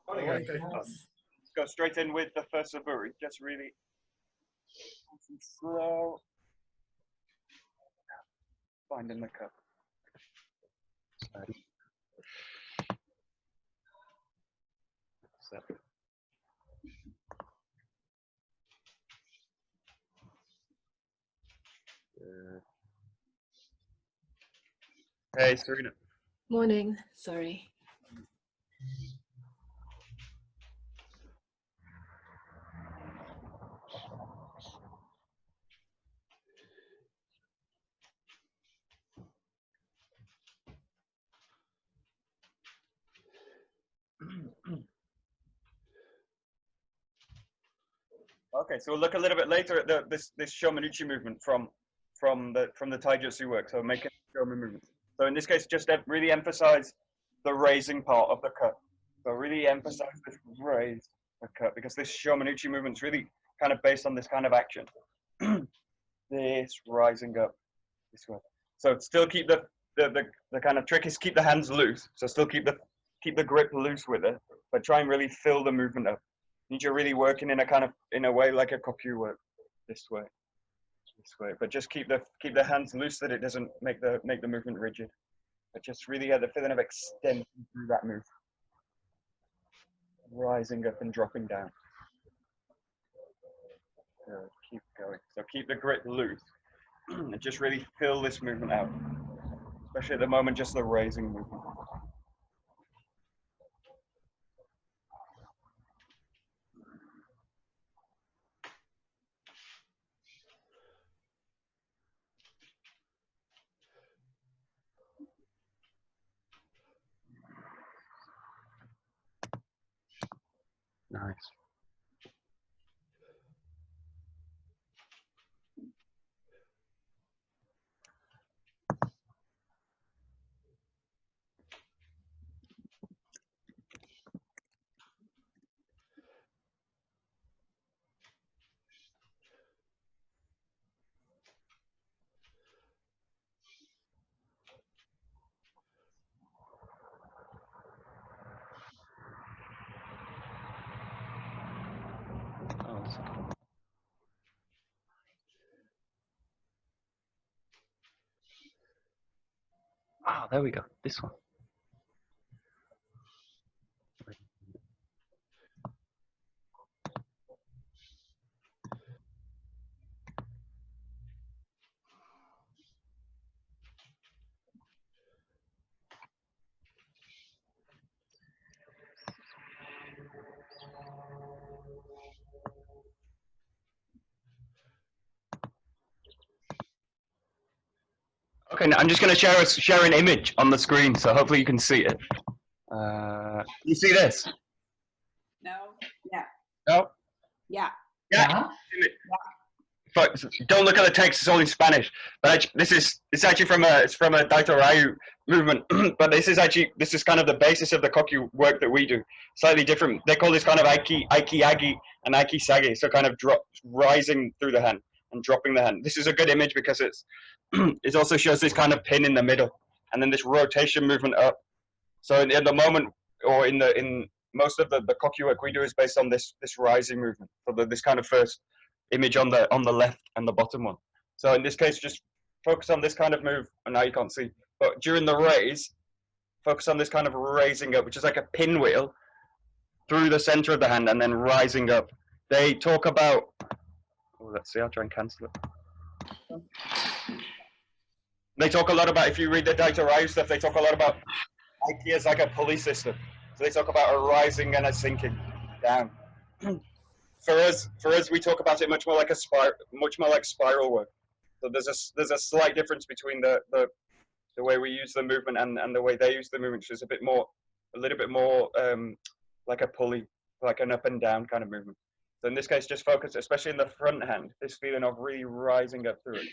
Let's go straight in with the first saburi. Just really nice and slow. Finding the cup. Hey, Serena. Morning. Sorry. Okay, so we'll look a little bit later at this Shomanuchi movement from the Taijutsu work. So making Shoma movement. So in this case, just really emphasize the raising part of the cut. So really emphasize this raise the cut because this Shomanuchi movement is really kind of based on this kind of action. This rising up this way. So still keep the kind of trick is keep the hands loose. So still keep the grip loose with it, but try and really fill the movement up. You're really working in a way like a kokyu work, this way, but just keep the hands loose so that it doesn't make the movement rigid, but just really have the feeling of extension through that move, rising up and dropping down. Good. Keep going. So keep the grip loose and just really fill this movement out, especially at the moment, just the raising movement. Nice. Ah, there we go. This one. Okay, now I'm just going to share an image on the screen, so hopefully you can see it. You see this? No. Yeah. No? Yeah. Yeah. But don't look at the text; it's all in Spanish. But it's actually from a Daito Ryu movement. But this is kind of the basis of the kokyu work that we do. Slightly different. They call this kind of aiki agi and aiki sagi. So kind of rising through the hand and dropping the hand. This is a good image because it also shows this kind of pin in the middle and then this rotation movement up. So in the moment, or in most of the kokyu work we do is based on this rising movement. So this kind of first image on the left and the bottom one. So in this case, just focus on this kind of move. And now you can't see, but during the raise, focus on this kind of raising up, which is like a pinwheel through the center of the hand and then rising up. They talk about. Oh, let's see. I'll try and cancel it. They talk a lot about, if you read the Daito Ryu stuff, they talk a lot about Aiki as like a pulley system. So they talk about a rising and a sinking down. For us, we talk about it much more like spiral work. So there's a slight difference between the way we use the movement and the way they use the movement, which is a little bit more like a pulley, like an up and down kind of movement. So in this case, just focus, especially in the front hand, this feeling of really rising up through it.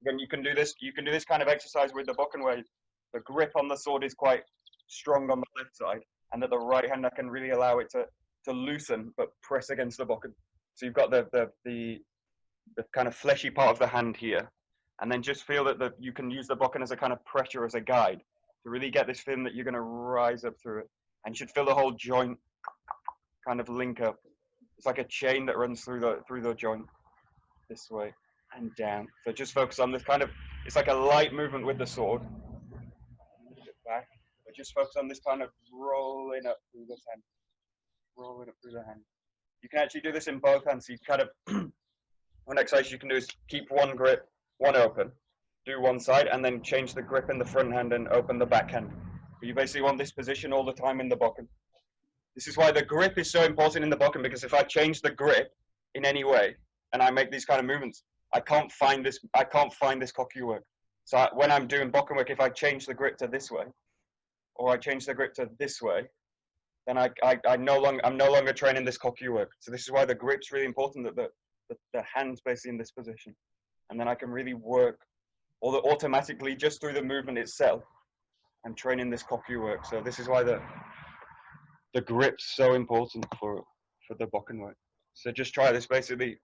Again, you can do this kind of exercise with the bokken where the grip on the sword is quite strong on the left side, and that the right hand I can really allow it to loosen but press against the bokken. So you've got the kind of fleshy part of the hand here, and then just feel that you can use the bokken as a kind of pressure, as a guide, to really get this feeling that you're going to rise up through it. And you should feel the whole joint kind of link up. It's like a chain that runs through the joint this way and down. So just focus on this kind of, it's like a light movement with the sword. Back, but just focus on this kind of rolling up through this hand. Rolling up through the hand. You can actually do this in both hands. So you kind of, one exercise you can do is keep one grip, one open, do one side, and then change the grip in the front hand and open the back hand. But you basically want this position all the time in the bokken. This is why the grip is so important in the bokken, because if I change the grip in any way and I make these kind of movements, I can't find this kokyu work. So when I'm doing bokken work, if I change the grip to this way, or I change the grip to this way, then I'm no longer training this kokyu work. So this is why the grip's really important, that the hand's basically in this position. And then I can really work, automatically just through the movement itself, I'm training this kokyu work. So this is why the grip's so important for the bokken work. So just try this basically.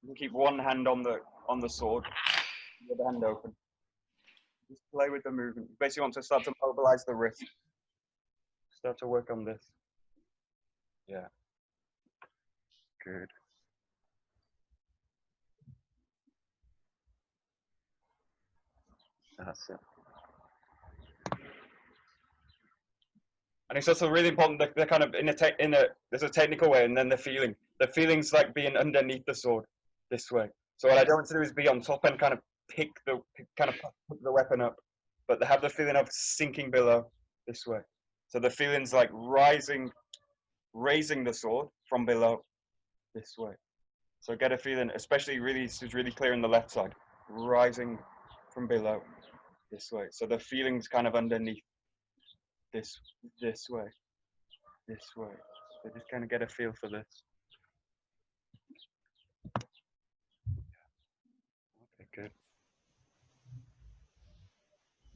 You keep one hand on the sword, the other hand open. Just play with the movement. You basically want to start to mobilize the wrist. Start to work on this. Yeah. Good. That's it. And it's also really important that they're kind of there's a technical way, and then the feeling. The feeling's like being underneath the sword this way. So what I don't want to do is be on top and kind of pick the weapon up, but have the feeling of sinking below this way. So the feeling's like raising the sword from below this way. So get a feeling, especially this is really clear in the left side, rising from below this way. So the feeling's kind of underneath this way. So just kind of get a feel for this. Okay, good.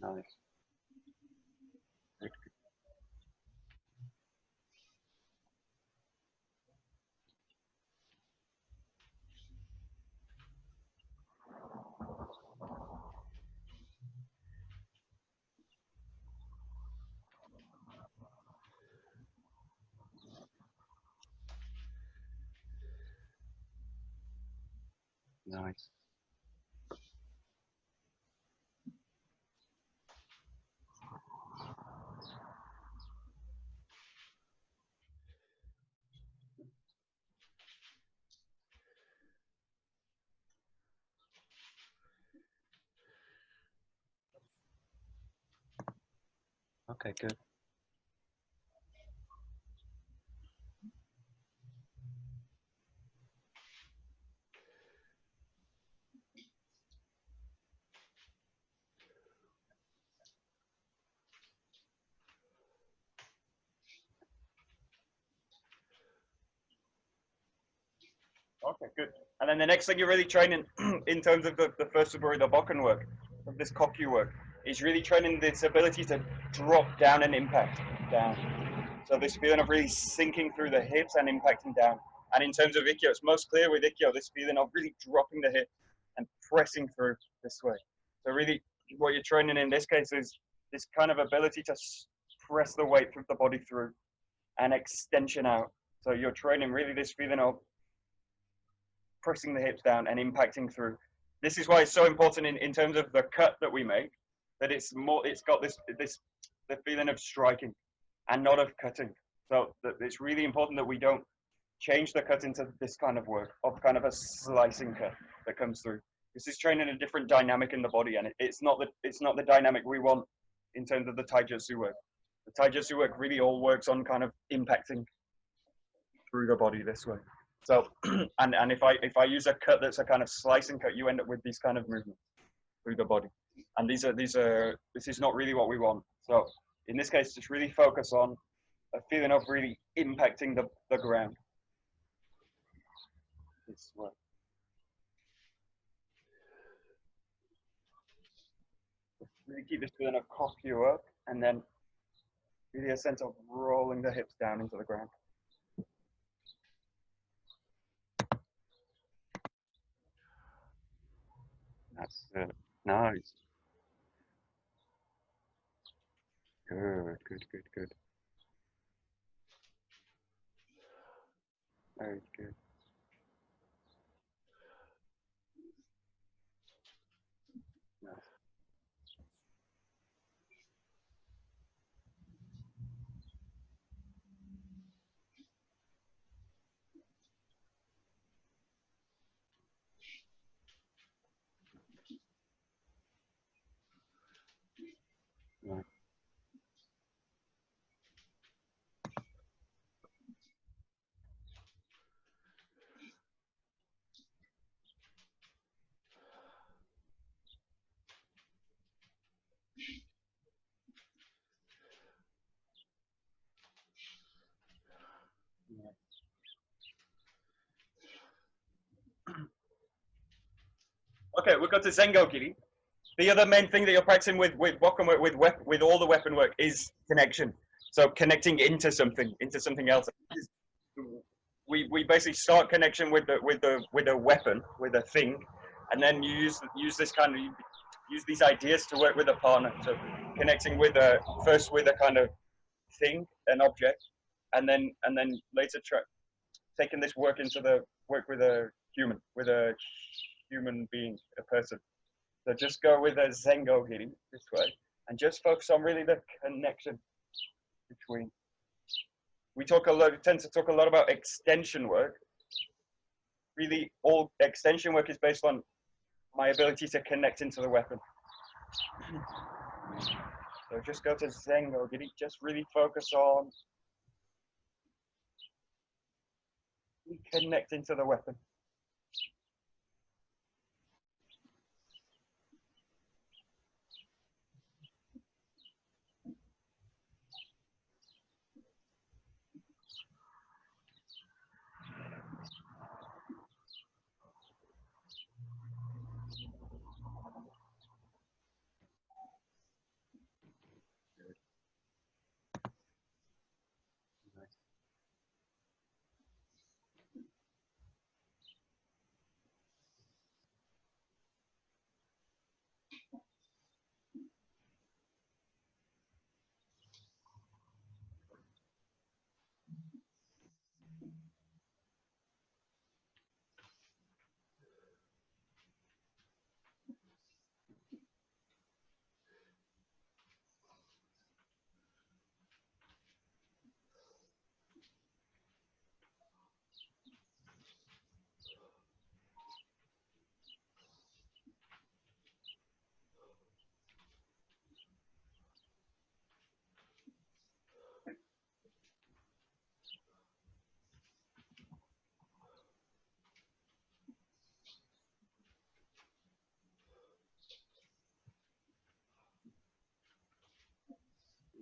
Nice. Good. Nice. Okay, good. Okay, good. And then the next thing you're really training in terms of the first Suburi, the bokken work, of this kokyu work, is really training this ability to drop down and impact down. So this feeling of really sinking through the hips and impacting down. And in terms of Ikkyo, it's most clear with Ikkyo, this feeling of really dropping the hip and pressing through this way. So really what you're training in this case is this kind of ability to press the weight through the body through and extension out. So you're training really this feeling of pressing the hips down and impacting through. This is why it's so important in terms of the cut that we make, that it's got the feeling of striking and not of cutting. So it's really important that we don't change the cut into this kind of work, of kind of a slicing cut that comes through. This is training a different dynamic in the body, and it's not the dynamic we want in terms of the Taijutsu work. The Taijutsu work really all works on kind of impacting through the body this way. So, and if I use a cut that's a kind of slicing cut, you end up with these kind of movements through the body, and this is not really what we want. So in this case, just really focus on a feeling of really impacting the ground. This way. Really keep this feeling of kokyu up, and then really a sense of rolling the hips down into the ground. That's it. Nice. Good, good, good, good. Very good. Nice. Nice. Okay, we've got to Zengo Giri. The other main thing that you're practicing with Bokken work, with all the weapon work, is connection. So connecting into something else. We basically start connection with a weapon, with a thing, and then you use this kind of use these ideas to work with a partner. So connecting with first with a kind of thing, an object, and then later taking this work into the work with a human being, a person. So just go with a Zengo Giri this way, and just focus on really the connection between. We tend to talk a lot about extension work. Really, all extension work is based on my ability to connect into the weapon. So just go to Zengo Giri. Just really focus on connecting to the weapon.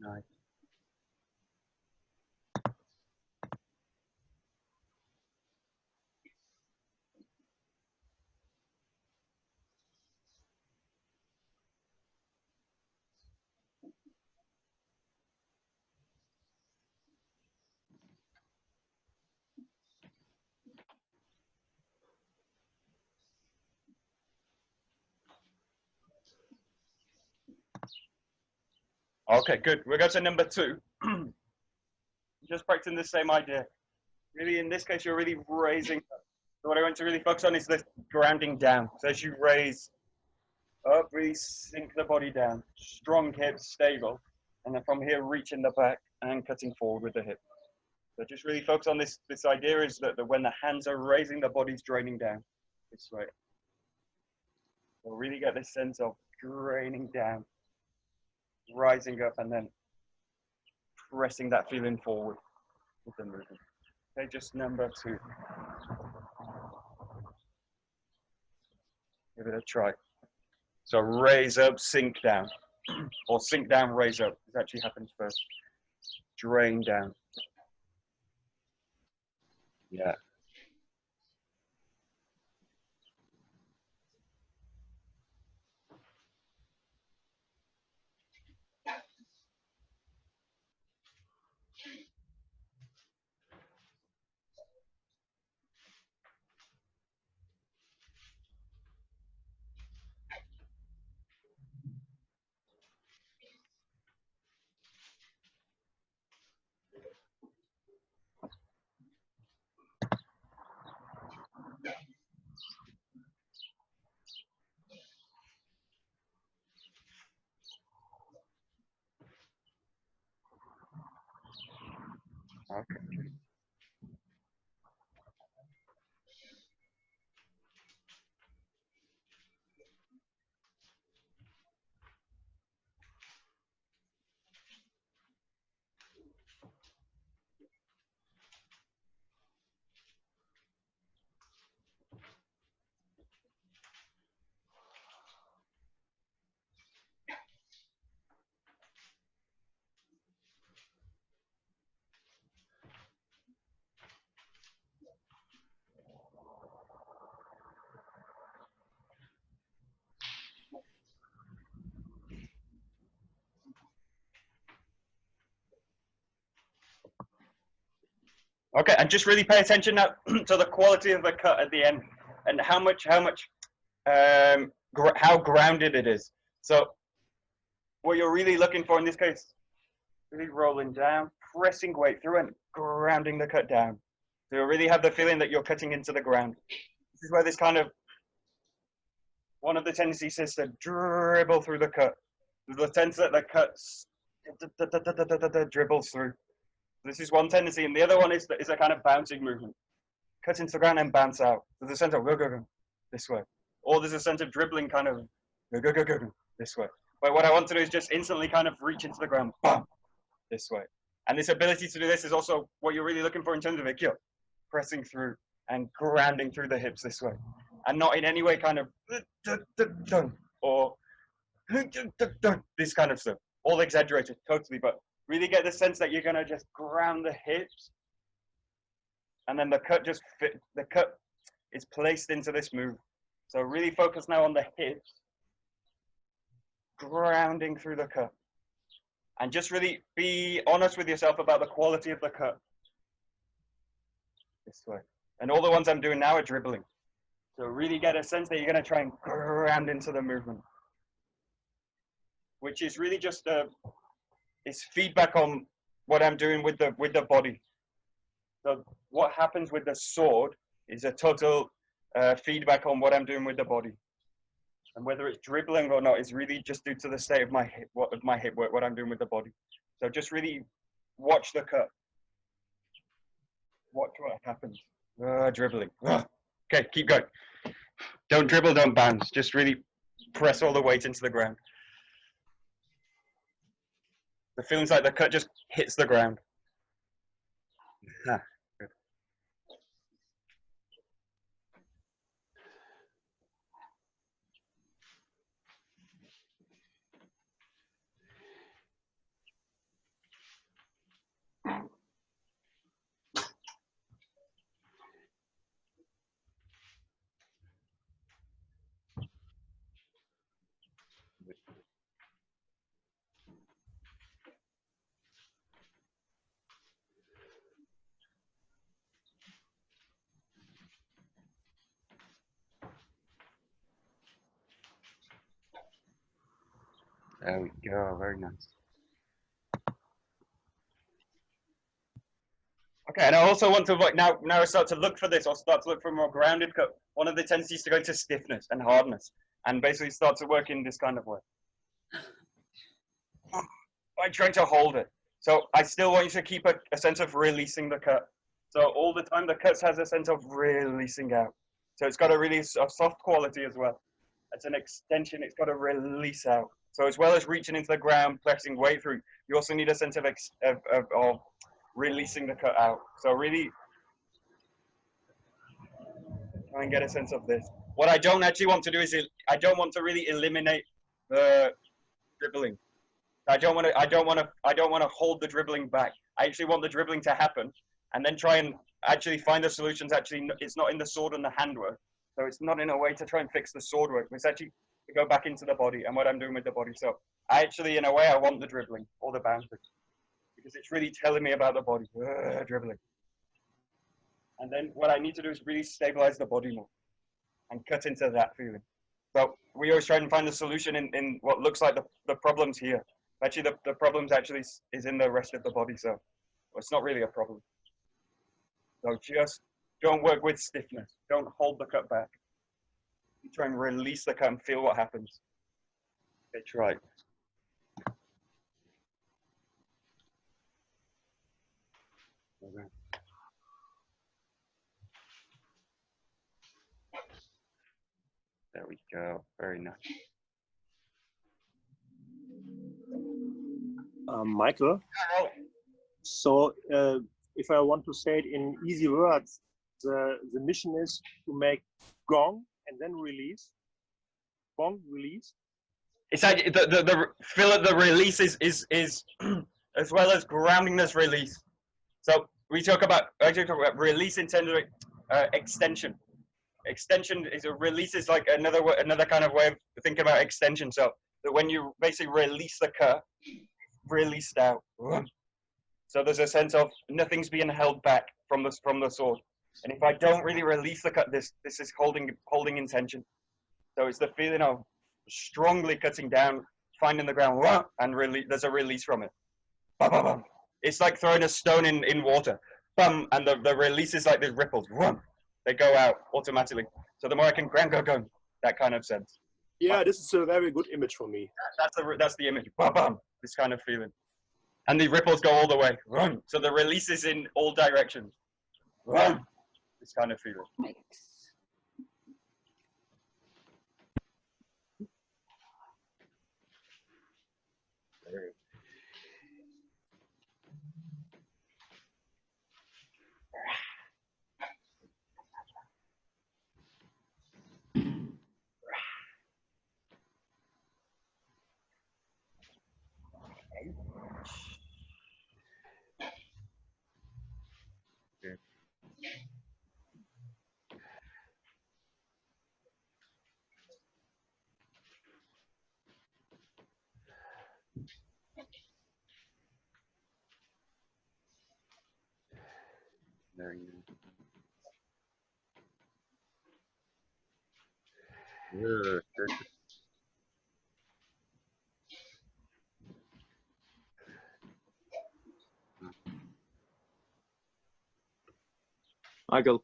Nice. Okay, good. We'll go to number 2. Just practicing the same idea. Really, in this case, you're really raising. So what I want to really focus on is the grounding down. So as you raise up, really sink the body down. Strong hips, stable. And then from here, reaching the back and cutting forward with the hip. So just really focus on this. This idea is that when the hands are raising, the body's draining down this way. So really get this sense of draining down, rising up, and then pressing that feeling forward with the movement. Okay, just number 2. Give it a try. So raise up, sink down, or sink down, raise up. This actually happens first. Drain down. Yeah. Okay. Okay, and just really pay attention now to the quality of the cut at the end, and how grounded it is. So what you're really looking for in this case, really rolling down, pressing weight through, and grounding the cut down. So you really have the feeling that you're cutting into the ground. This is where this kind of one of the tendencies is to dribble through the cut. There's the sense that the cut dribbles through. This is one tendency, and the other one is a kind of bouncing movement. Cut into the ground and bounce out. There's a sense of go this way, or there's a sense of dribbling, kind of go this way. But what I want to do is just instantly kind of reach into the ground, bam, this way. And this ability to do this is also what you're really looking for in terms of Ikkyo, pressing through and grounding through the hips this way, and not in any way kind of or this kind of stuff, all exaggerated totally, but really get the sense that you're going to just ground the hips, and then the cut is placed into this move. So really focus now on the hips, grounding through the cut, and just really be honest with yourself about the quality of the cut this way. And all the ones I'm doing now are dribbling. So really get a sense that you're going to try and ground into the movement, which is really just it's feedback on what I'm doing with the body. So what happens with the sword is a total feedback on what I'm doing with the body, and whether it's dribbling or not is really just due to the state of my hip, what I'm doing with the body. So just really watch the cut. Watch what happens. Dribbling. Okay, keep going. Don't dribble, don't bounce. Just really press all the weight into the ground. The feeling's like the cut just hits the ground. Good. There we go, very nice. Okay, and I also want to now I start to look for this, or start to look for a more grounded cut. One of the tendencies to go into stiffness and hardness, and basically start to work in this kind of way. By trying to hold it. So I still want you to keep a sense of releasing the cut. So all the time the cut has a sense of releasing out. So it's got a really soft quality as well. It's an extension, it's got to release out. So as well as reaching into the ground, pressing weight through, you also need a sense of releasing the cut out. So really try and get a sense of this. What I don't actually want to do is I don't want to really eliminate the dribbling. I don't want to hold the dribbling back. I actually want the dribbling to happen, and then try and actually find the solutions. Actually, it's not in the sword and the handwork. So it's not in a way to try and fix the sword work. It's actually to go back into the body and what I'm doing with the body. So I actually, in a way, I want the dribbling or the bouncing, because it's really telling me about the body, dribbling. And then what I need to do is really stabilize the body more and cut into that feeling. So we always try and find the solution in what looks like the problems here. Actually, the problems actually is in the rest of the body. So it's not really a problem. So just don't work with stiffness. Don't hold the cut back. You try and release the cut and feel what happens. Okay, try. There we go. Very nice. Michael, so if I want to say it in easy words, the mission is to make gong and then release. Gong, release. It's like the feel of the release is as well as groundingness release. So I talk about release in terms of extension. Extension is a release is like another kind of way of thinking about extension. So that when you basically release the cut, released out. So there's a sense of nothing's being held back from the sword. And if I don't really release the cut, this is holding intention. So it's the feeling of strongly cutting down, finding the ground, and there's a release from it. Bum, bum, bum. It's like throwing a stone in water. Bum, and the release is like the ripples. They go out automatically. So the more I can go, that kind of sense. Yeah, this is a very good image for me. That's the image. Bum, bum, this kind of feeling. And the ripples go all the way. So the release is in all directions. This kind of feeling. Very nice. Good. Michael,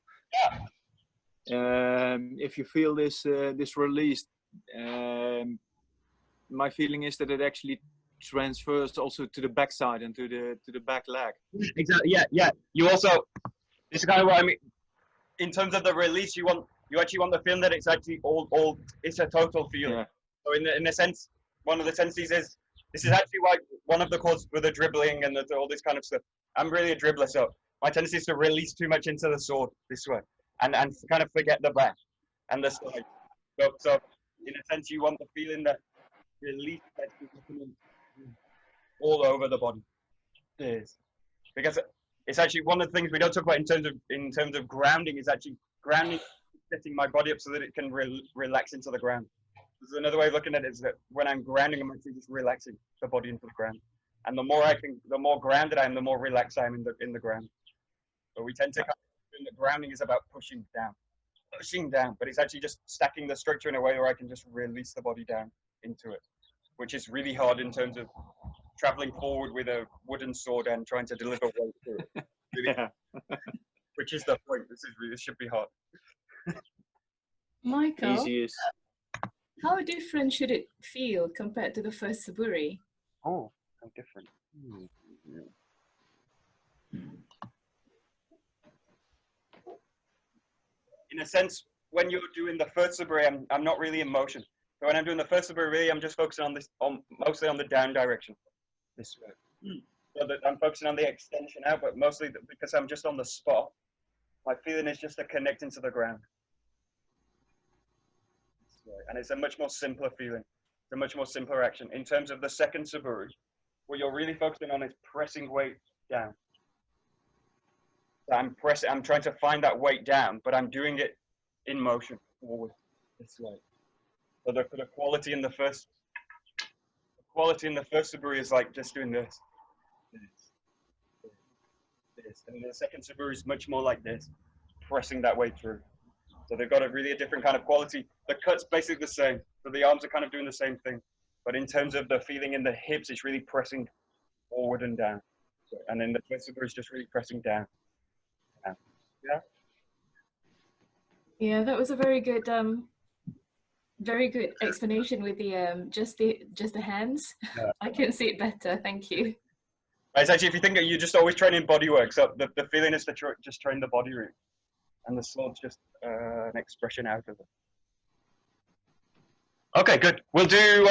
if you feel this release, my feeling is that it actually transfers also to the backside and to the back leg. Exactly. Yeah. You also, this is kind of what I mean. In terms of the release, you actually want the feeling that it's actually all it's a total feeling. Yeah. So in a sense, one of the tendencies is this is actually why one of the causes for the dribbling and all this kind of stuff. I'm really a dribbler, so my tendency is to release too much into the sword this way, and kind of forget the back and the side. So in a sense, you want the feeling that release actually happening all over the body. It is. Because it's actually one of the things we don't talk about in terms of grounding is actually grounding, setting my body up so that it can relax into the ground. There's another way of looking at it is that when I'm grounding, I'm actually just relaxing the body into the ground. And the more grounded I am, the more relaxed I am in the ground. But we tend to kind of, the grounding is about pushing down, but it's actually just stacking the structure in a way where I can just release the body down into it, which is really hard in terms of traveling forward with a wooden sword and trying to deliver weight through it. Really, Yeah. which is the point. This should be hard. Michael, Easy is. how different should it feel compared to the first Suburi? Oh, how different. In a sense, when you're doing the first Suburi, I'm not really in motion. So when I'm doing the first Suburi, really, I'm just focusing mostly on the down direction. This way. So that I'm focusing on the extension out, but mostly because I'm just on the spot, my feeling is just to connect into the ground. And it's a much more simpler feeling. It's a much more simpler action. In terms of the second Suburi, what you're really focusing on is pressing weight down. So I'm trying to find that weight down, but I'm doing it in motion forward this way. So the quality in the first Suburi is like just doing this. And the second Suburi is much more like this, pressing that way through. So they've got a different kind of quality. The cut's basically the same. So the arms are kind of doing the same thing. But in terms of the feeling in the hips, it's really pressing forward and down. And then the first Suburi is just really pressing down. Yeah. Yeah, that was a very good explanation with the just the hands. Yeah. I can see it better. Thank you. It's actually, if you think you're just always training body work, so the feeling is to just train the body root, and the sword's just an expression out of it. Okay, good. We'll do,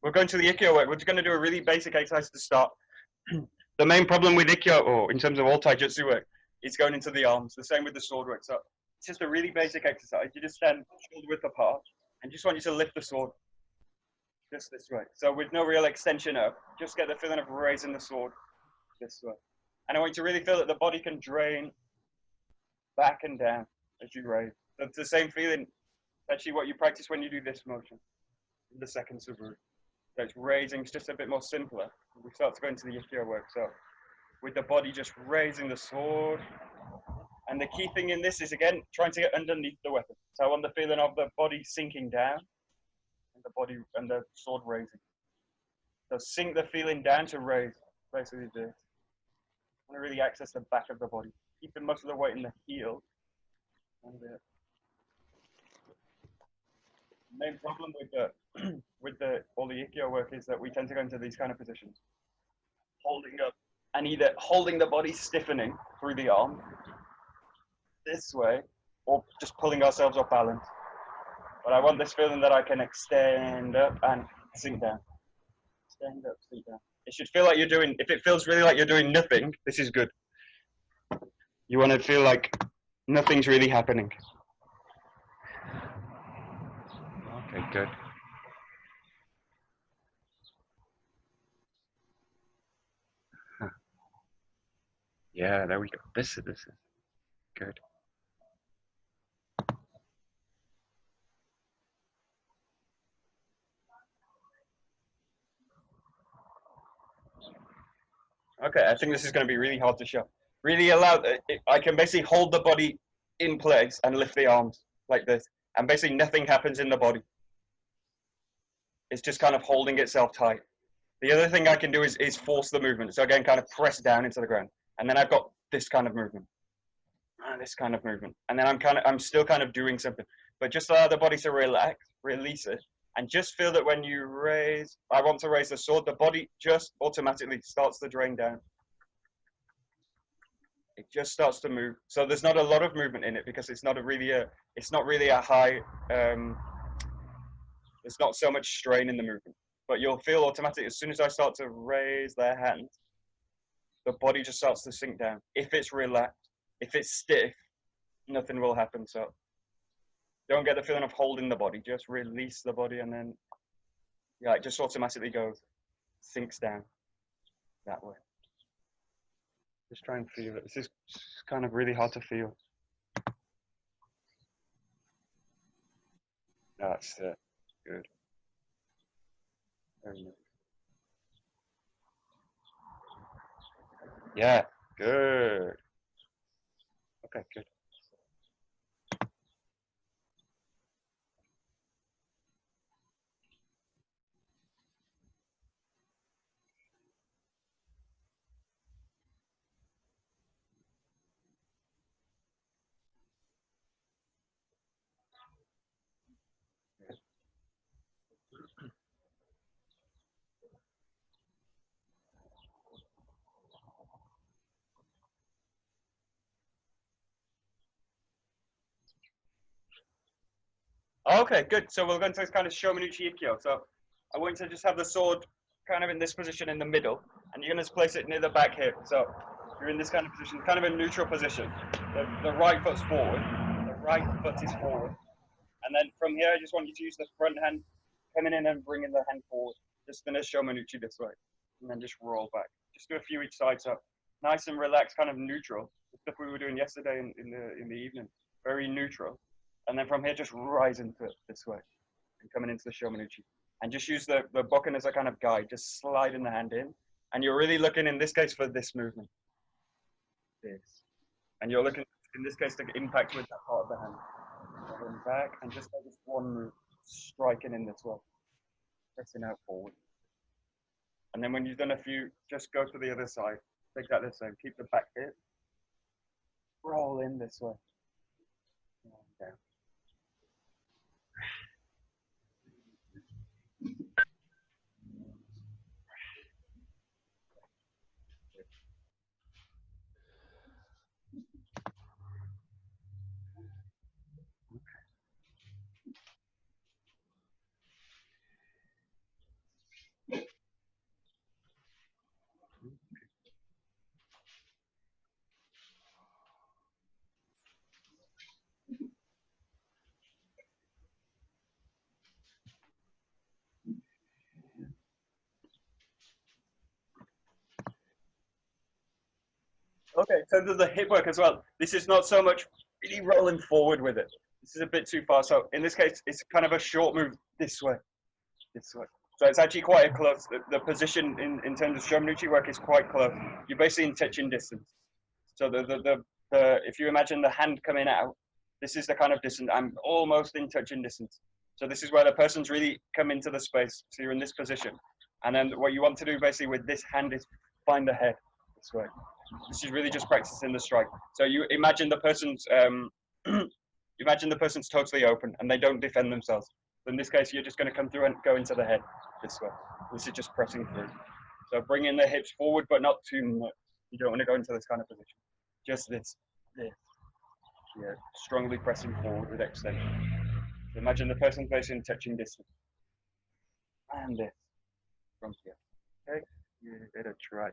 we're going to the Ikkyo work. We're just going to do a really basic exercise to start. The main problem with Ikkyo, or in terms of all Taijutsu work, is going into the arms. The same with the sword work. So it's just a really basic exercise. You just stand shoulder width apart, and just want you to lift the sword just this way. So with no real extension up, just get the feeling of raising the sword this way. And I want you to really feel that the body can drain back and down as you raise. So it's the same feeling, actually, what you practice when you do this motion, the second suburi. So it's raising, it's just a bit more simpler. We start to go into the Ikkyo work. So with the body just raising the sword. And the key thing in this is, again, trying to get underneath the weapon. So I want the feeling of the body sinking down and the body and the sword raising. So sink the feeling down to raise, basically this. I want to really access the back of the body, keeping most of the weight in the heel. And the main problem with all the Ikkyo work is that we tend to go into these kind of positions, holding up and either holding the body stiffening through the arm this way, or just pulling ourselves off balance. But I want this feeling that I can extend up and sink down. Extend up, sink down. It should feel like you're doing, if it feels really like you're doing nothing, this is good. You want to feel like nothing's really happening. Okay, good. Huh. Yeah, there we go. This is good. Okay, I think this is going to be really hard to show. Really allow, I can basically hold the body in place and lift the arms like this. And basically nothing happens in the body. It's just kind of holding itself tight. The other thing I can do is force the movement. So again, kind of press down into the ground. And then I've got this kind of movement. And this kind of movement. And then I'm still kind of doing something. But just allow the body to relax, release it. And just feel that when you raise, I want to raise the sword, the body just automatically starts to drain down. It just starts to move. So there's not a lot of movement in it because it's not really a high, there's not so much strain in the movement. But you'll feel automatically, as soon as I start to raise their hand, the body just starts to sink down. If it's relaxed, if it's stiff, nothing will happen. So don't get the feeling of holding the body, just release the body and then, yeah, it just automatically goes, sinks down that way. Just try and feel it. This is kind of really hard to feel. That's it. Good. Very nice. Yeah, good. Okay, good. Okay, good. So we're going to kind of Shomenuchi Ikkyo. So I want you to just have the sword kind of in this position in the middle, and you're going to place it near the back hip. So you're in this kind of position, kind of a neutral position. The right foot's forward, the right foot is forward. And then from here, I just want you to use the front hand, coming in and bringing the hand forward. Just finish Shomenuchi this way, and then just roll back. Just do a few each side. So nice and relaxed, kind of neutral. The stuff we were doing yesterday in the evening, very neutral. And then from here, just rise into it this way and coming into the Shomenuchi. And just use the bokken as a kind of guide, just sliding the hand in. And you're really looking, in this case, for this movement. This. And you're looking, in this case, to impact with that part of the hand. Going back and just like this one move, striking in this way. Pressing out forward. And then when you've done a few, just go to the other side. Take that this way. Keep the back hip. Roll in this way. And down. Okay, so there's the hip work as well. This is not so much really rolling forward with it. This is a bit too far. So in this case, it's kind of a short move this way, this way. So it's actually quite a close. The position in terms of Shomanuchi work is quite close. You're basically in touching distance. So if you imagine the hand coming out, this is the kind of distance. I'm almost in touching distance. So this is where the person's really come into the space. So you're in this position. And then what you want to do basically with this hand is find the head this way. This is really just practicing the strike. So you imagine the person's totally open and they don't defend themselves. So in this case, you're just going to come through and go into the head this way. This is just pressing through. So bringing the hips forward, but not too much. You don't want to go into this kind of position. Just this. Yeah, strongly pressing forward with extension. So imagine the person's facing touching distance. And this from here. Okay, you better try.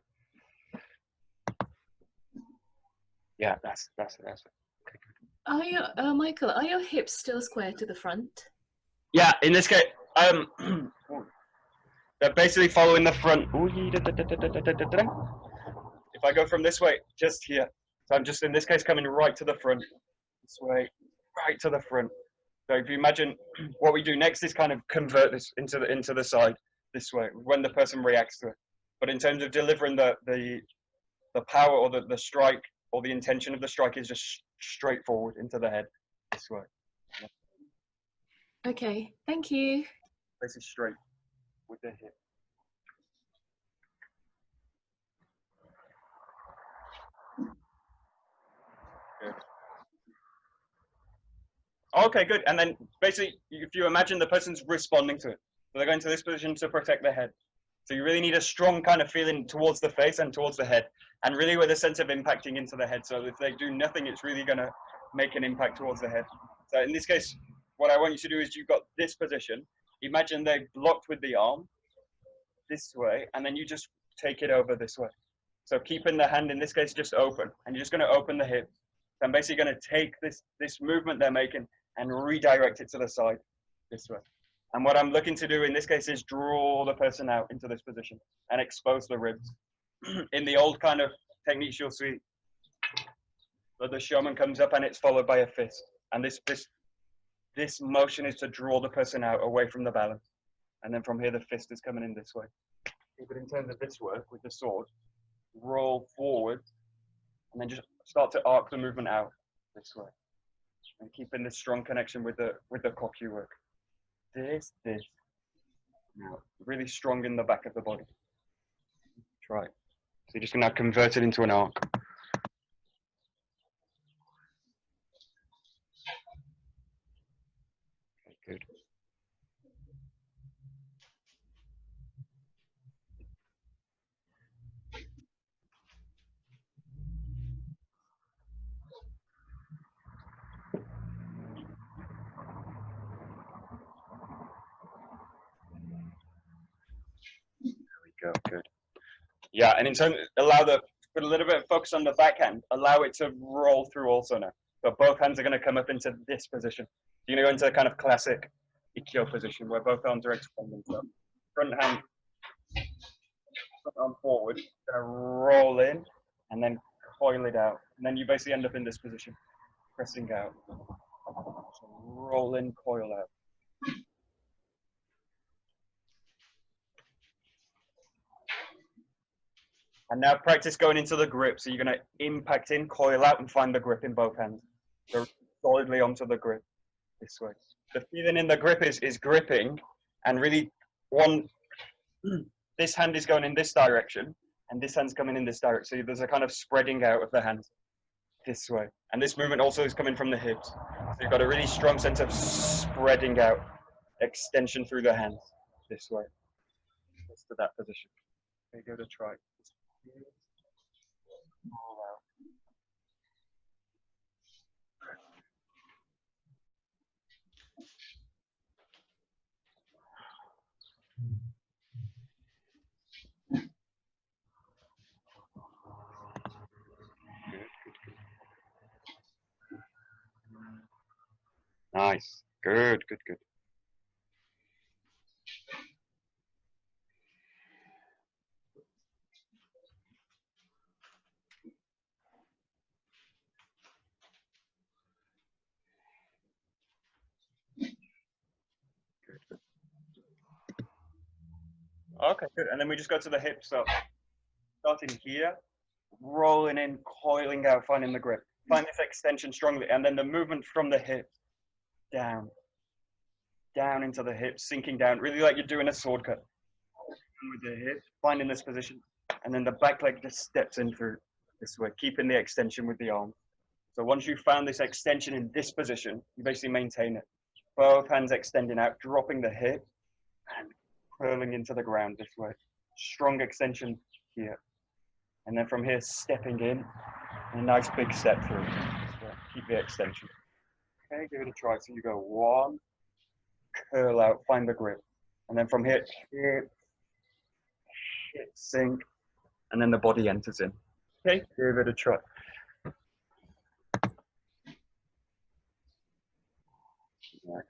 Yeah, that's it. Okay. Are your Michael? Are your hips still square to the front? Yeah, in this case, they're basically following the front. If I go from this way, just here. So I'm just in this case coming right to the front. This way, right to the front. So if you imagine what we do next is kind of convert this into the side this way when the person reacts to it. But in terms of delivering the power or the strike or the intention of the strike is just straightforward into the head this way. Okay, thank you. Basically straight with the hip. Good. Okay, good. And then basically, if you imagine the person's responding to it, so they're going to this position to protect their head. So you really need a strong kind of feeling towards the face and towards the head, and really with a sense of impacting into the head. So if they do nothing, it's really going to make an impact towards the head. So in this case, what I want you to do is you've got this position. Imagine they're blocked with the arm this way, and then you just take it over this way. So keeping the hand, in this case, just open, and you're just going to open the hip. So I'm basically going to take this movement they're making and redirect it to the side this way. And what I'm looking to do in this case is draw the person out into this position and expose the ribs. In the old kind of techniques, you'll see that the shaman comes up and it's followed by a fist. And this motion is to draw the person out away from the balance. And then from here, the fist is coming in this way. But in terms of this work with the sword, roll forward and then just start to arc the movement out this way. And keeping this strong connection with the kokyu work. This. Now, really strong in the back of the body. Try it. So you're just going to convert it into an arc. Okay, good. Go, good. Yeah, and in terms, put a little bit of focus on the backhand, allow it to roll through also now. So both hands are going to come up into this position. You're going to go into the kind of classic Ikkyo position where both arms are expanding. So front hand, front arm forward, going to roll in and then coil it out. And then you basically end up in this position, pressing out. So roll in, coil out. And now practice going into the grip. So you're going to impact in, coil out, and find the grip in both hands. So solidly onto the grip this way. The feeling in the grip is gripping, and really this hand is going in this direction, and this hand's coming in this direction. So there's a kind of spreading out of the hands this way. And this movement also is coming from the hips. So you've got a really strong sense of spreading out, extension through the hands this way. Just to that position. Okay, go to try. Nice. Good. Okay, good. And then we just go to the hips. So starting here, rolling in, coiling out, finding the grip. Find this extension strongly. And then the movement from the hips down, down into the hips, sinking down, really like you're doing a sword cut. With the hips, finding this position. And then the back leg just steps in through this way, keeping the extension with the arm. So once you've found this extension in this position, you basically maintain it. Both hands extending out, dropping the hip and curling into the ground this way. Strong extension here. And then from here, stepping in, and a nice big step through. Keep the extension. Okay, give it a try. So you go 1, curl out, find the grip. And then from here, hip, sink, and then the body enters in. Okay, give it a try. Right.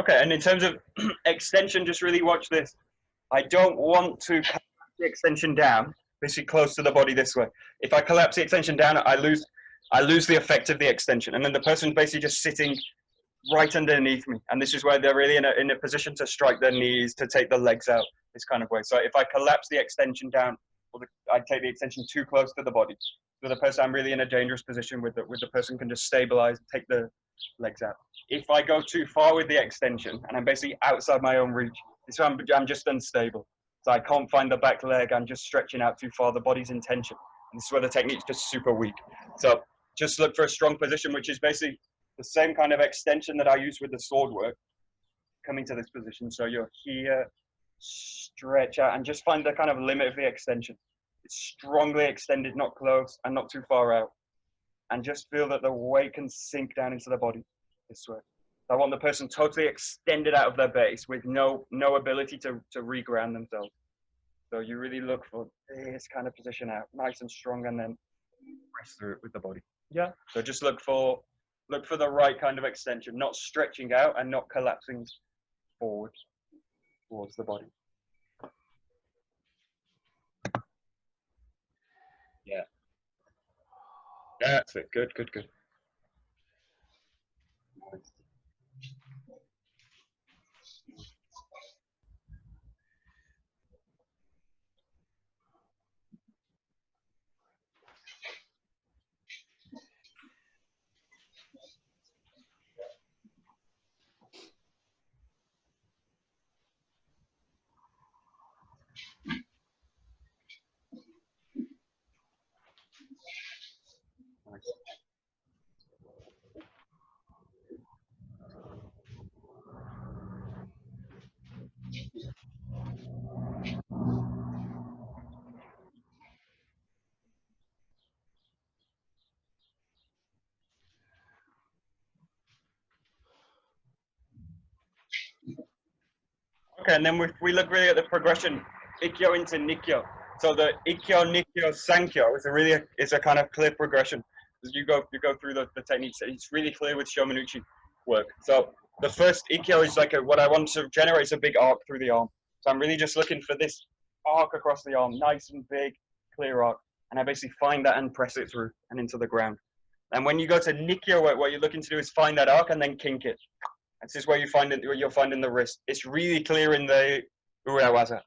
Okay, and in terms of extension, just really watch this. I don't want to collapse the extension down, basically close to the body this way. If I collapse the extension down, I lose the effect of the extension. And then the person's basically just sitting right underneath me. And this is where they're really in a position to strike their knees, to take the legs out, this kind of way. So if I collapse the extension down, or I take the extension too close to the body, so the person, I'm really in a dangerous position with the person can just stabilize, take the legs out. If I go too far with the extension and I'm basically outside my own reach, this one I'm just unstable. So I can't find the back leg, I'm just stretching out too far, the body's in tension. And this is where the technique's just super weak. So just look for a strong position, which is basically the same kind of extension that I use with the sword work, coming to this position. So you're here, stretch out, and just find the kind of limit of the extension. It's strongly extended, not close, and not too far out. And just feel that the weight can sink down into the body this way. I want the person totally extended out of their base with no ability to reground themselves. So you really look for this kind of position out, nice and strong, and then press through it with the body. Yeah. So just look for the right kind of extension, not stretching out and not collapsing forward towards the body. Yeah. That's it. Good, good, good. Nice. Okay, and then we look really at the progression, Ikkyo into Nikkyo. So the Ikkyo, Nikkyo, Sankyo is a kind of clear progression. As you go through the techniques, it's really clear with Shomanuchi work. So the first Ikkyo is like what I want to generate is a big arc through the arm. So I'm really just looking for this arc across the arm, nice and big, clear arc. And I basically find that and press it through and into the ground. And when you go to Nikkyo work, what you're looking to do is find that arc and then kink it. This is where you find it, where you'll find in the wrist. It's really clear in the Urawaza,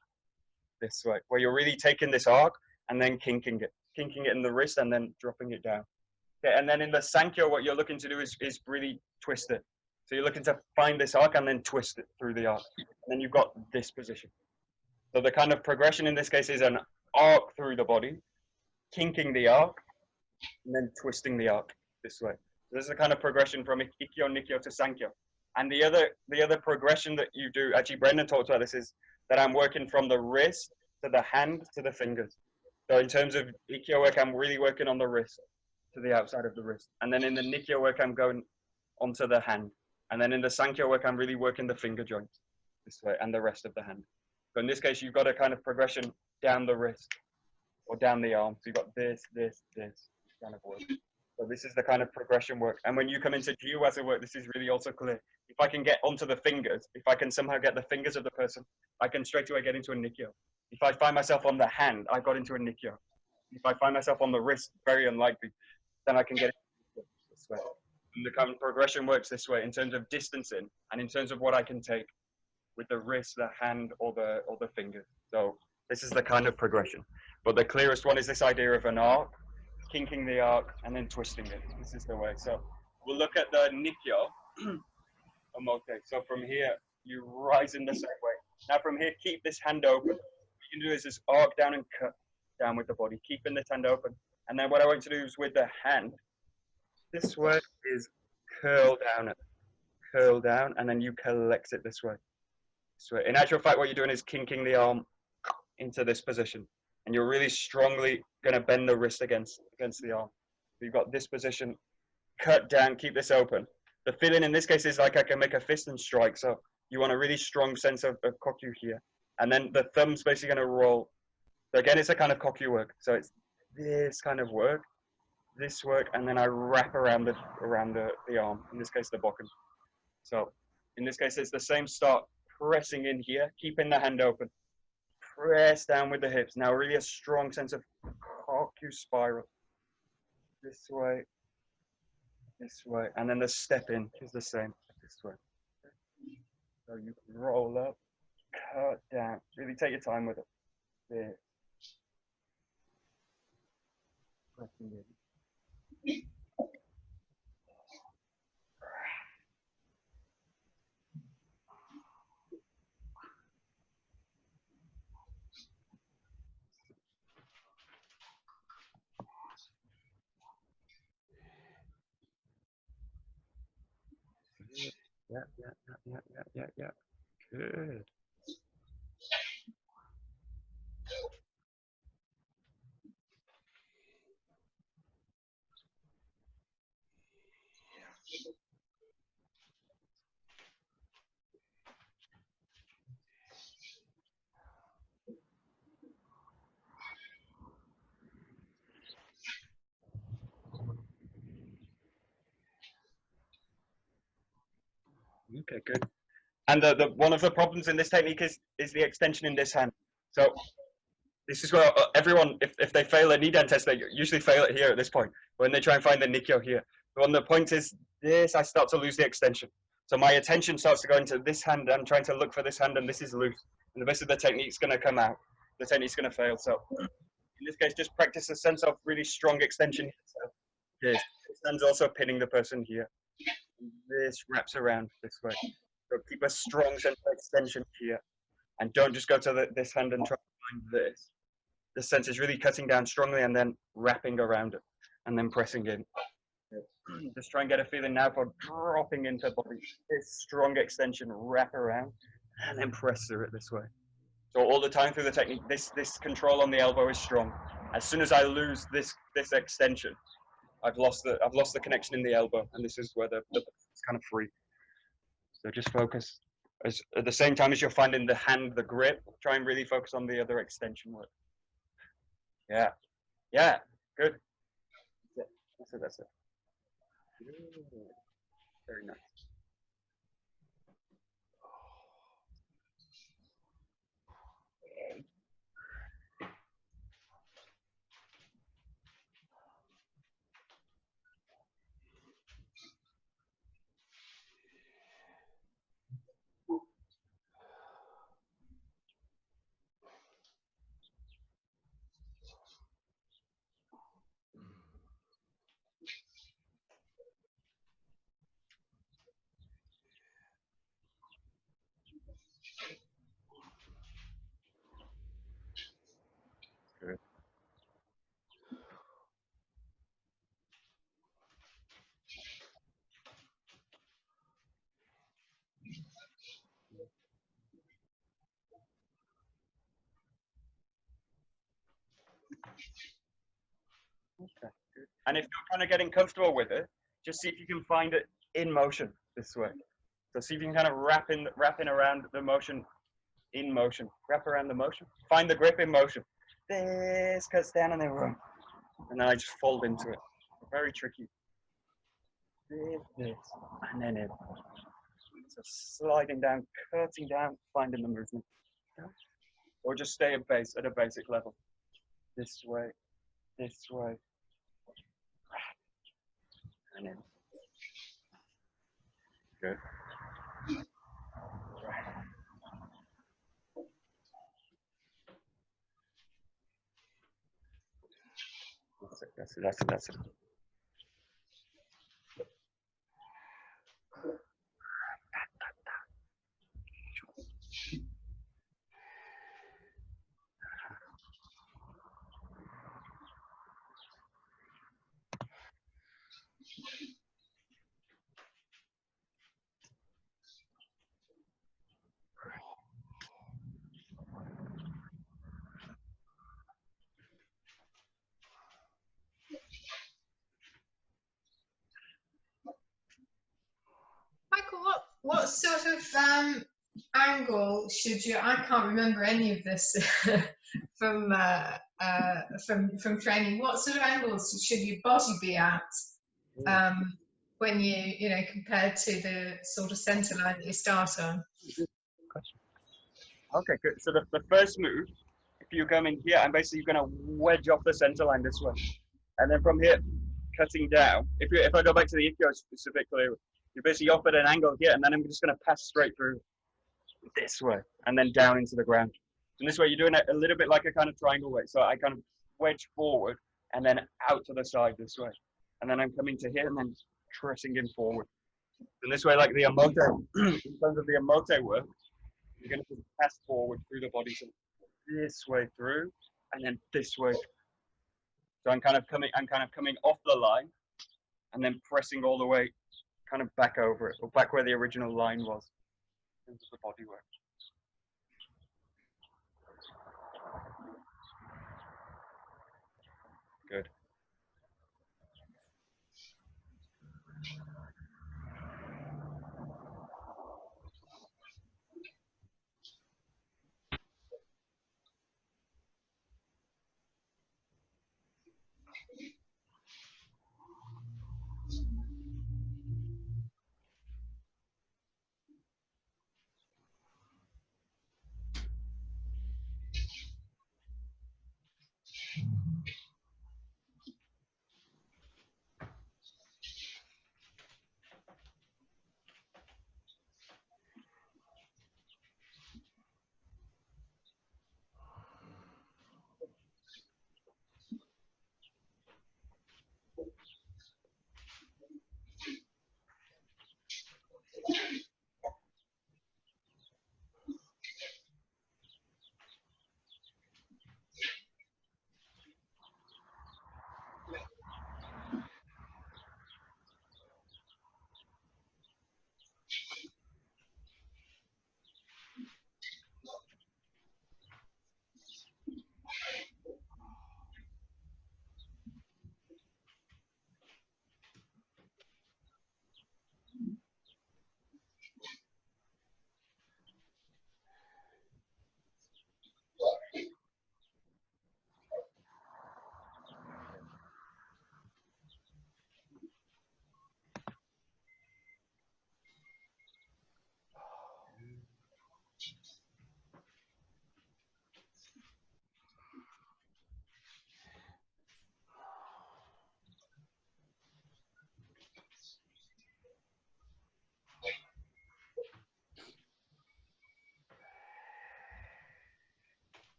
this way, where you're really taking this arc and then kinking it in the wrist and then dropping it down. Okay, and then in the Sankyo, what you're looking to do is really twist it. So you're looking to find this arc and then twist it through the arc. And then you've got this position. So the kind of progression in this case is an arc through the body, kinking the arc, and then twisting the arc this way. So this is the kind of progression from Ikkyo, Nikkyo to Sankyo. And the other progression that you do, actually Brendan talked about this, is that I'm working from the wrist to the hand to the fingers. So in terms of Ikkyo work, I'm really working on the wrist to the outside of the wrist. And then in the Nikkyo work, I'm going onto the hand. And then in the Sankyo work, I'm really working the finger joints. this way, and the rest of the hand. So in this case, you've got a kind of progression down the wrist or down the arm. So you've got this kind of work. So this is the kind of progression work. And when you come into Jiwaza work, this is really also clear. If I can get onto the fingers, if I can somehow get the fingers of the person, I can straight away get into a Nikkyo. If I find myself on the hand, I got into a Nikkyo. If I find myself on the wrist, very unlikely, then I can get into this way. And the kind of progression works this way in terms of distancing and in terms of what I can take with the wrist, the hand, or the finger. So this is the kind of progression. But the clearest one is this idea of an arc, kinking the arc, and then twisting it. This is the way. So we'll look at the Nikkyo. Okay, so from here, you rise in the same way. Now from here, keep this hand open. What you can do is just arc down and cut down with the body, keeping this hand open. And then what I want to do is with the hand, this way is curl down, and then you collect it this way. This way. In actual fact, what you're doing is kinking the arm into this position. And you're really strongly going to bend the wrist against the arm. So you've got this position, cut down, keep this open. The feeling in this case is like I can make a fist and strike. So you want a really strong sense of kokyu here. And then the thumb's basically going to roll. So again, it's a kind of kokyu work. So it's this kind of work, this work, and then I wrap around the arm, in this case, the bokken. So in this case, it's the same start, pressing in here, keeping the hand open. Press down with the hips. Now really a strong sense of kokyu spiral. This way, and then the step in is the same, this way. So you can roll up, cut down, really take your time with it. There. Pressing in. Yeah. Good. Okay, good. And the one of the problems in this technique is the extension in this hand. So this is where everyone, if they fail a Nidan test, they usually fail it here at this point, when they try and find the Nikkyo here. But when the point is this, I start to lose the extension. So my attention starts to go into this hand. I'm trying to look for this hand, and this is loose. And the rest of the technique's going to come out. The technique's going to fail. So in this case, just practice a sense of really strong extension here. So this hand's also pinning the person here. This wraps around this way. So keep a strong sense of extension here. And don't just go to this hand and try to find this. The sense is really cutting down strongly and then wrapping around it and then pressing in. Just try and get a feeling now for dropping into body. This strong extension, wrap around, and then press through it this way. So all the time through the technique, this control on the elbow is strong. As soon as I lose this extension, I've lost the connection in the elbow, and this is where it's kind of free. So just focus. At the same time as you're finding the hand, the grip, try and really focus on the other extension work. Yeah, good. That's it. Very nice. Good. Okay, good. And if you're kind of getting comfortable with it, just see if you can find it in motion this way. So see if you can kind of wrap in around the motion in motion. Wrap around the motion. Find the grip in motion. This cuts down and then run. And then I just fold into it. Very tricky. This, and then in. So sliding down, cutting down, finding the movement. Or just stay at a basic level. This way, and in. Good. That's it. Michael, what sort of angle should you? I can't remember any of this from training. What sort of angles should your body be at when you know compared to the sort of center line that you start on? Okay, good. So the first move, if you come in here, I'm basically going to wedge off the center line this way, and then from here, cutting down. If I go back to the Ikkyo specifically, you're basically off at an angle here, and then I'm just going to pass straight through this way, and then down into the ground. And this way, you're doing it a little bit like a kind of triangle way. So I kind of wedge forward, and then out to the side this way, and then I'm coming to here, and then pressing in forward. And this way, like the emote, in terms of the emote work, you're going to pass forward through the body, so this way through, and then this way. So I'm kind of coming off the line, and then pressing all the way, kind of back over it, or back where the original line was. In terms of the body work. Good.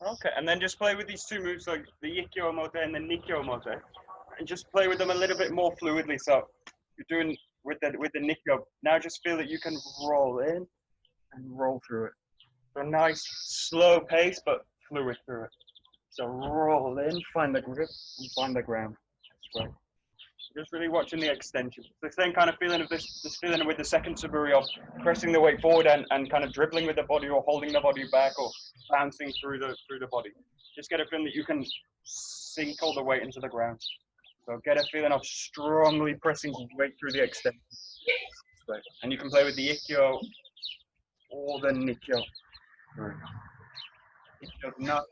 Okay, and then just play with these two moves, like the Ikkyo mote and the Nikkyo mote, and just play with them a little bit more fluidly. So you're doing with the Nikkyo. Now just feel that you can roll in and roll through it. So nice, slow pace, but fluid through it. So roll in, find the grip, and find the ground. That's right. Just really watching the extension. The same kind of feeling of this feeling with the second saburi of pressing the weight forward and kind of dribbling with the body or holding the body back or bouncing through the body. Just get a feeling that you can sink all the weight into the ground. So get a feeling of strongly pressing weight through the extension. Right. And you can play with the Ikkyo or the Nikkyo. Ikkyo's not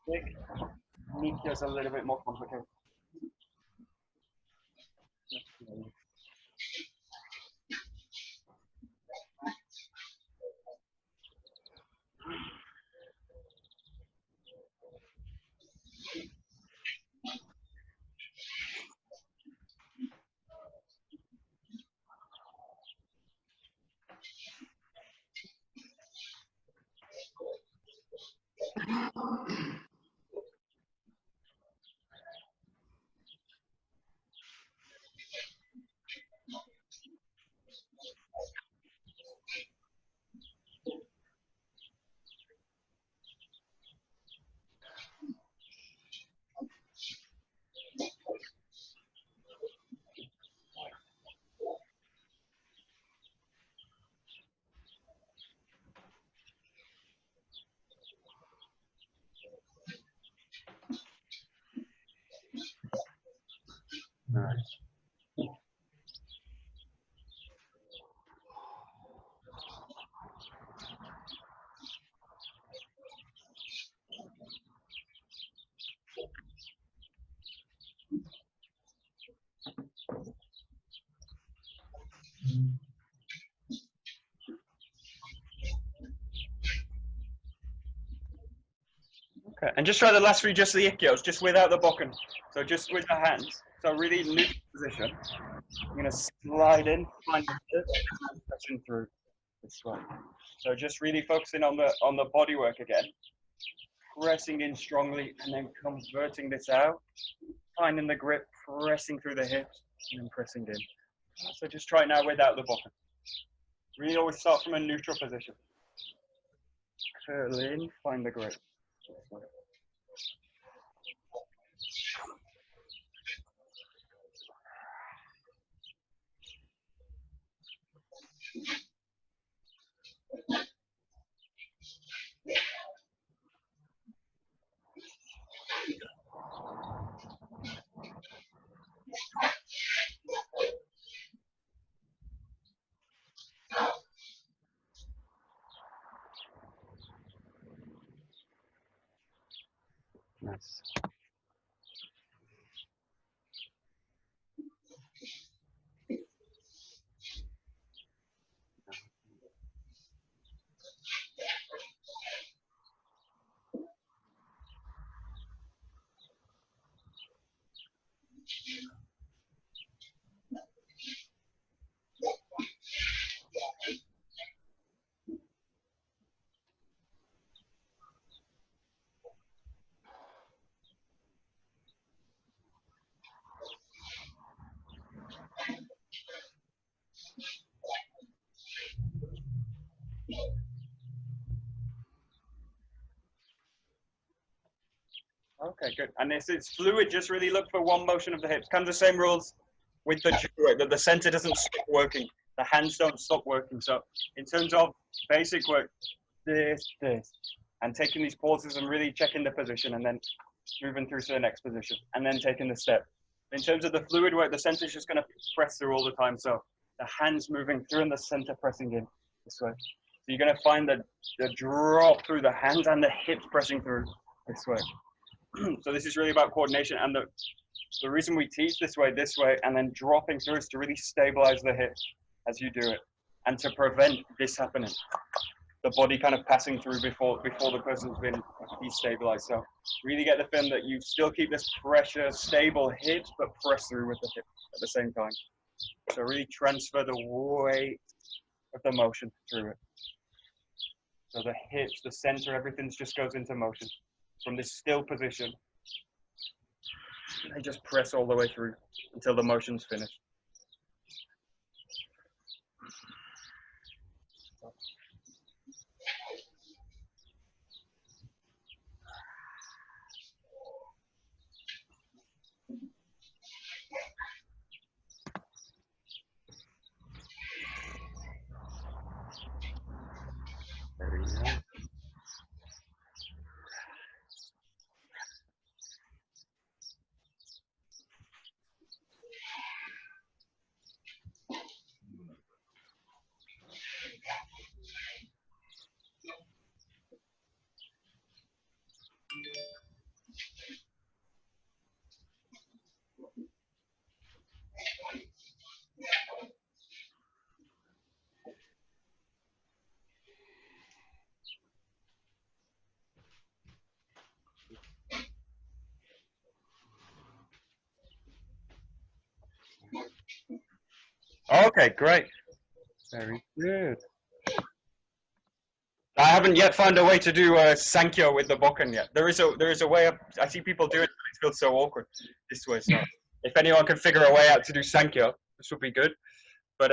big. Nikkyo's a little bit more complicated. Nice. Okay, and just try the last three, just the Ikkyos, just without the bokken. So just with the hands. So really neutral position. You're gonna slide in, find the hip, and pressing through this way. So just really focusing on the body work again. Pressing in strongly and then converting this out. Finding the grip, pressing through the hips, and then pressing in. So just try it now without the bokken. Really always start from a neutral position. Curl in, find the grip. Nice. Okay, good. And it's fluid. Just really look for one motion of the hips. Kind of the same rules with the judo, that the center doesn't stop working. The hands don't stop working. So in terms of basic work, this, and taking these pauses and really checking the position and then moving through to the next position and then taking the step. In terms of the fluid work, the center is just going to press through all the time. So the hands moving through and the center pressing in this way. So you're going to find the drop through the hands and the hips pressing through this way. So this is really about coordination, and the reason we teach this way, and then dropping through is to really stabilize the hips as you do it, and to prevent this happening. The body kind of passing through before the person's been destabilized. So really get the feeling that you still keep this pressure, stable hips, but press through with the hip at the same time. So really transfer the weight of the motion through it. So the hips, the center, everything just goes into motion. from this still position. And just press all the way through until the motion's finished. Very nice. Okay, great. Very good. I haven't yet found a way to do Sankyo with the Bokken yet. There is a way of, I see people do it, but it feels so awkward this way. So if anyone can figure a way out to do Sankyo, this would be good. But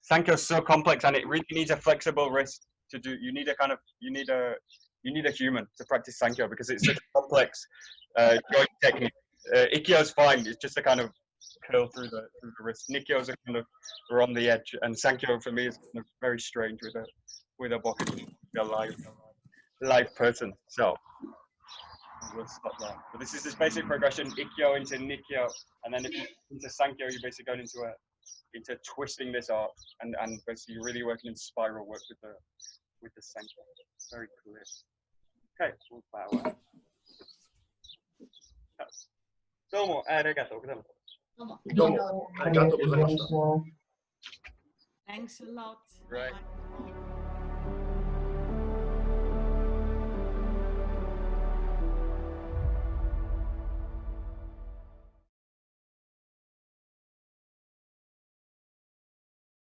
Sankyo is so complex, and it really needs a flexible wrist to do. You need a human to practice Sankyo because it's such a complex joint technique. Ikkyo is fine. It's just a kind of curl through the wrist. Nikkyo is a kind of, we're on the edge, and Sankyo for me is kind of very strange with a Bokken, a live person. So we'll stop there. But this is this basic progression: Ikkyo into Nikkyo, and then if you into Sankyo, you're basically going into twisting this arc, and basically really working in spiral work with the Sankyo. Very clear. Okay, we'll bow out. どうもありがとうございます。どうもありがとうございました。Thanks a lot. Right.